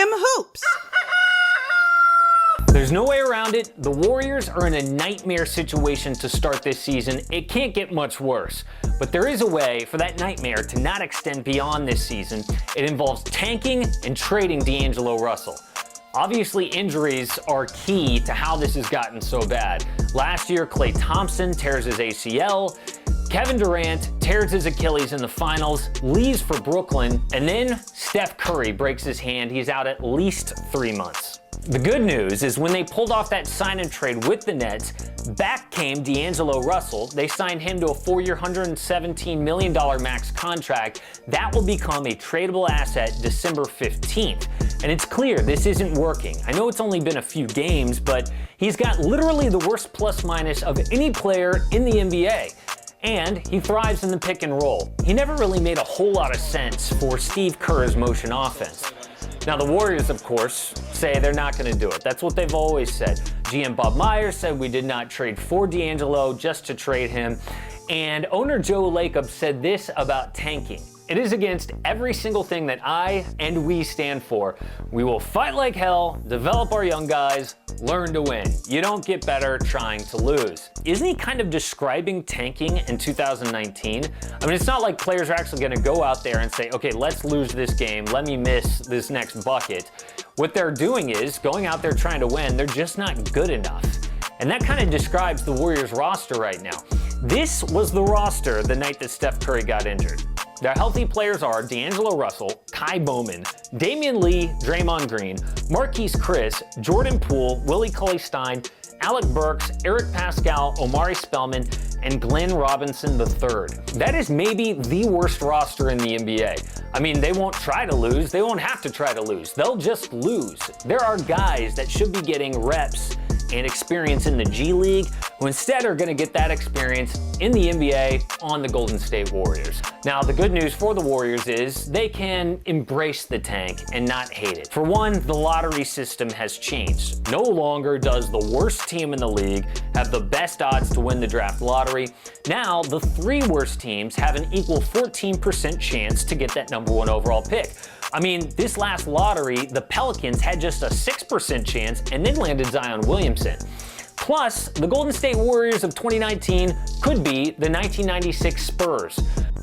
damn hoops. There's no way around it. The Warriors are in a nightmare situation to start this season. It can't get much worse. But there is a way for that nightmare to not extend beyond this season. It involves tanking and trading D'Angelo Russell. Obviously, injuries are key to how this has gotten so bad. Last year, Klay Thompson tears his ACL. Kevin Durant tears his Achilles in the finals, leaves for Brooklyn, and then Steph Curry breaks his hand. He's out at least 3 months. The good news is when they pulled off that sign and trade with the Nets, back came D'Angelo Russell. They signed him to a 4-year, $117 million max contract. That will become a tradable asset December 15th. And it's clear this isn't working. I know it's only been a few games, but he's got literally the worst plus-minus of any player in the NBA. And he thrives in the pick and roll. He never really made a whole lot of sense for Steve Kerr's motion offense. Now, the Warriors, of course, say they're not going to do it. That's what they've always said. GM Bob Myers said we did not trade for D'Angelo just to trade him. And owner Joe Lacob said this about tanking. It is against every single thing that I and we stand for. We will fight like hell, develop our young guys, learn to win. You don't get better trying to lose. Isn't he kind of describing tanking in 2019? I mean, it's not like players are actually going to go out there and say, okay, let's lose this game. Let me miss this next bucket. What they're doing is going out there trying to win. They're just not good enough. And that kind of describes the Warriors roster right now. This was the roster the night that Steph Curry got injured. Their healthy players are D'Angelo Russell, Kai Bowman, Damian Lee, Draymond Green, Marquise Chris, Jordan Poole, Willie Cauley-Stein, Alec Burks, Eric Pascal, Omari Spellman, and Glenn Robinson III. That is maybe the worst roster in the NBA. I mean, they won't try to lose. They won't have to try to lose. They'll just lose. There are guys that should be getting reps and experience in the G League who instead are going to get that experience in the NBA on the Golden State Warriors. Now, the good news for the Warriors is they can embrace the tank and not hate it. For one, the lottery system has changed. No longer does the worst team in the league have the best odds to win the draft lottery. Now, the 3 worst teams have an equal 14% chance to get that #1 overall pick. I mean, this last lottery, the Pelicans had just a 6% chance and then landed Zion Williamson. Plus, the Golden State Warriors of 2019 could be the 1996 Spurs.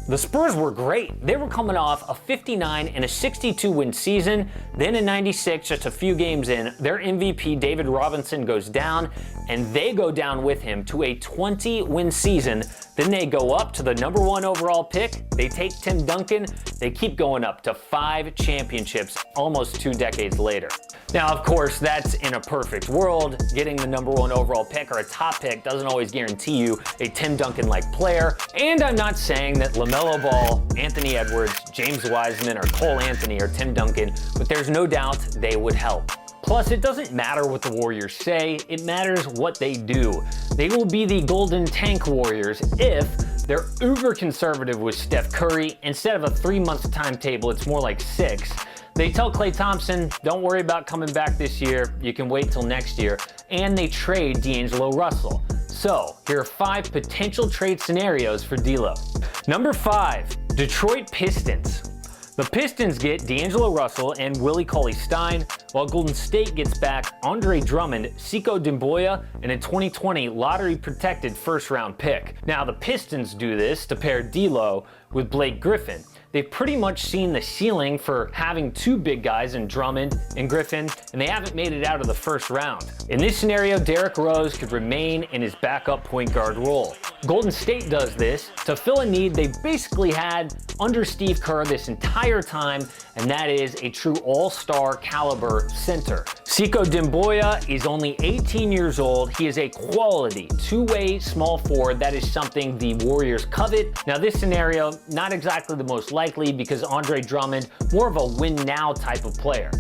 The Spurs were great. They were coming off a 59 and a 62 win season. Then in 96, just a few games in, their MVP David Robinson goes down, and they go down with him to a 20 win season. Then they go up to the #1 overall pick. They take Tim Duncan. They keep going up to 5 championships almost 2 decades later. Now, of course, that's in a perfect world. Getting the #1 overall pick or a top pick doesn't always guarantee you a Tim Duncan-like player. And I'm not saying that LaMelo Ball, Anthony Edwards, James Wiseman, or Cole Anthony or Tim Duncan, but there's no doubt they would help. Plus, it doesn't matter what the Warriors say, it matters what they do. They will be the Golden Tank Warriors if they're uber conservative with Steph Curry. Instead of a 3-month timetable, it's more like 6. They tell Klay Thompson, don't worry about coming back this year, you can wait till next year, and they trade D'Angelo Russell. So, here are 5 potential trade scenarios for D'Lo. Number 5, Detroit Pistons. The Pistons get D'Angelo Russell and Willie Cauley-Stein, while Golden State gets back Andre Drummond, Sekou Doumbouya, and a 2020 lottery-protected first-round pick. Now, the Pistons do this to pair D'Lo with Blake Griffin. They've pretty much seen the ceiling for having 2 big guys in Drummond and Griffin, and they haven't made it out of the first round. In this scenario, Derrick Rose could remain in his backup point guard role. Golden State does this to fill a need they've basically had under Steve Kerr this entire time, and that is a true all-star caliber center. Sekou Doumbouya is only 18 years old. He is a quality 2-way small forward. That is something the Warriors covet. Now, this scenario, not exactly the most likely because Andre Drummond, more of a win-now type of player.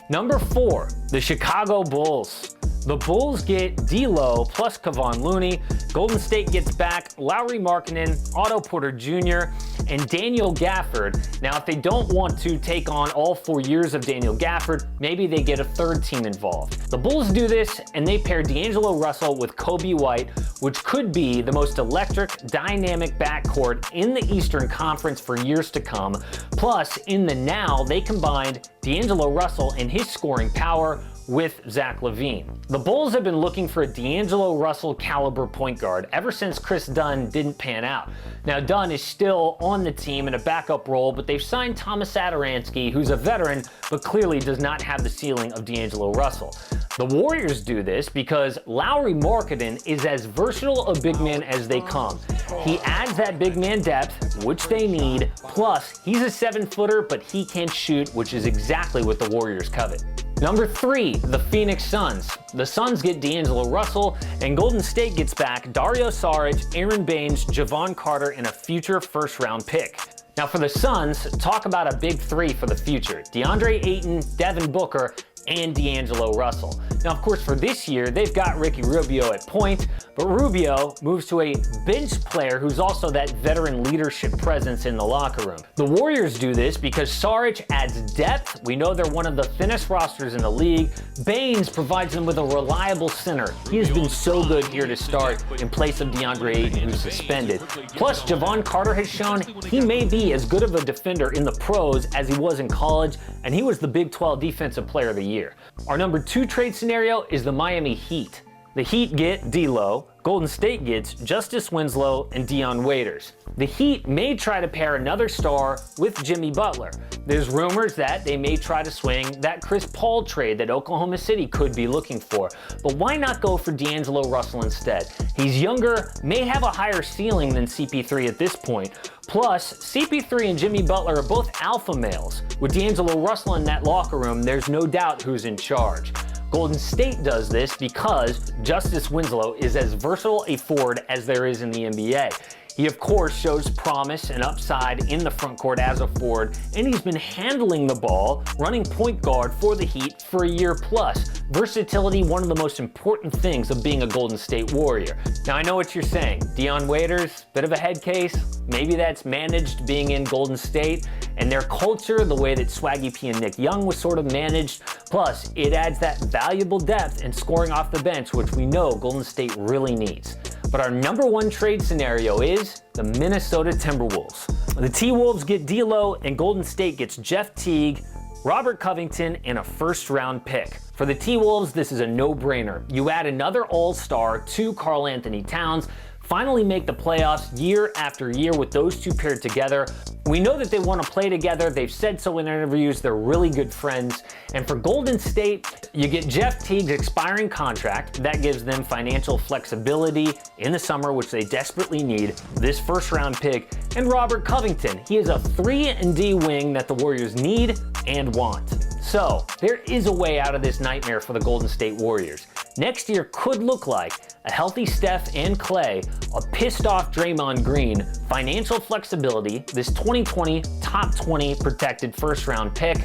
Number 4, the Chicago Bulls. The Bulls get D'Lo plus Kevon Looney. Golden State gets back Lauri Markkanen, Otto Porter Jr., and Daniel Gafford. Now, if they don't want to take on all 4 years of Daniel Gafford, maybe they get a third team involved. The Bulls do this, and they pair D'Angelo Russell with Kobe White, which could be the most electric, dynamic backcourt in the Eastern Conference for years to come. Plus, in the now, they combined D'Angelo Russell and his scoring power with Zach LaVine. The Bulls have been looking for a D'Angelo Russell caliber point guard ever since Chris Dunn didn't pan out. Now, Dunn is still on the team in a backup role, but they've signed Thomas Satoransky, who's a veteran, but clearly does not have the ceiling of D'Angelo Russell. The Warriors do this because Lauri Markkanen is as versatile a big man as they come. He adds that big man depth, which they need, plus he's a 7-footer, but he can shoot, which is exactly what the Warriors covet. Number 3, the Phoenix Suns. The Suns get D'Angelo Russell, and Golden State gets back Dario Saric, Aaron Baines, Javon Carter, and a future first-round pick. Now for the Suns, talk about a big 3 for the future. DeAndre Ayton, Devin Booker, and D'Angelo Russell. Now, of course, for this year, they've got Ricky Rubio at point, but Rubio moves to a bench player who's also that veteran leadership presence in the locker room. The Warriors do this because Saric adds depth. We know they're one of the thinnest rosters in the league. Baines provides them with a reliable center. He has been so good here to start in place of DeAndre Ayton, who's suspended. Plus, Javon Carter has shown he may be as good of a defender in the pros as he was in college, and he was the Big 12 Defensive Player of the Year. Our number 2 trade scenario is the Miami Heat. The Heat get D'Lo, Golden State gets Justice Winslow and Dion Waiters. The Heat may try to pair another star with Jimmy Butler. There's rumors that they may try to swing that Chris Paul trade that Oklahoma City could be looking for. But why not go for D'Angelo Russell instead? He's younger, may have a higher ceiling than CP3 at this point. Plus, CP3 and Jimmy Butler are both alpha males. With D'Angelo Russell in that locker room, there's no doubt who's in charge. Golden State does this because Justice Winslow is as versatile a forward as there is in the NBA. He, of course, shows promise and upside in the front court as a forward, and he's been handling the ball, running point guard for the Heat for a year plus. Versatility, one of the most important things of being a Golden State Warrior. Now, I know what you're saying. Dion Waiters, bit of a head case. Maybe that's managed being in Golden State and their culture, the way that Swaggy P and Nick Young was sort of managed. Plus, it adds that valuable depth and scoring off the bench, which we know Golden State really needs. But our number 1 trade scenario is the Minnesota Timberwolves. The T-Wolves get D'Lo, and Golden State gets Jeff Teague, Robert Covington, and a first-round pick. For the T-Wolves, this is a no-brainer. You add another all-star to Karl Anthony Towns, finally make the playoffs year after year with those two paired together. We know that they want to play together. They've said so in interviews. They're really good friends. And for Golden State, you get Jeff Teague's expiring contract. That gives them financial flexibility in the summer, which they desperately need. This first-round pick. And Robert Covington. He is a 3-and-D wing that the Warriors need and want. So there is a way out of this nightmare for the Golden State Warriors. Next year could look like a healthy Steph and Clay, a pissed-off Draymond Green, financial flexibility, this 2020 top 20 protected first-round pick,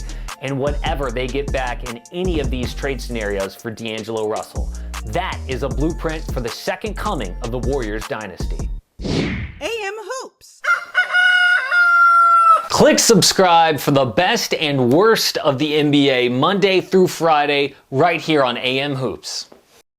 and whatever they get back in any of these trade scenarios for D'Angelo Russell. That is a blueprint for the second coming of the Warriors Dynasty. AM Hoops. Click subscribe for the best and worst of the NBA Monday through Friday right here on AM Hoops.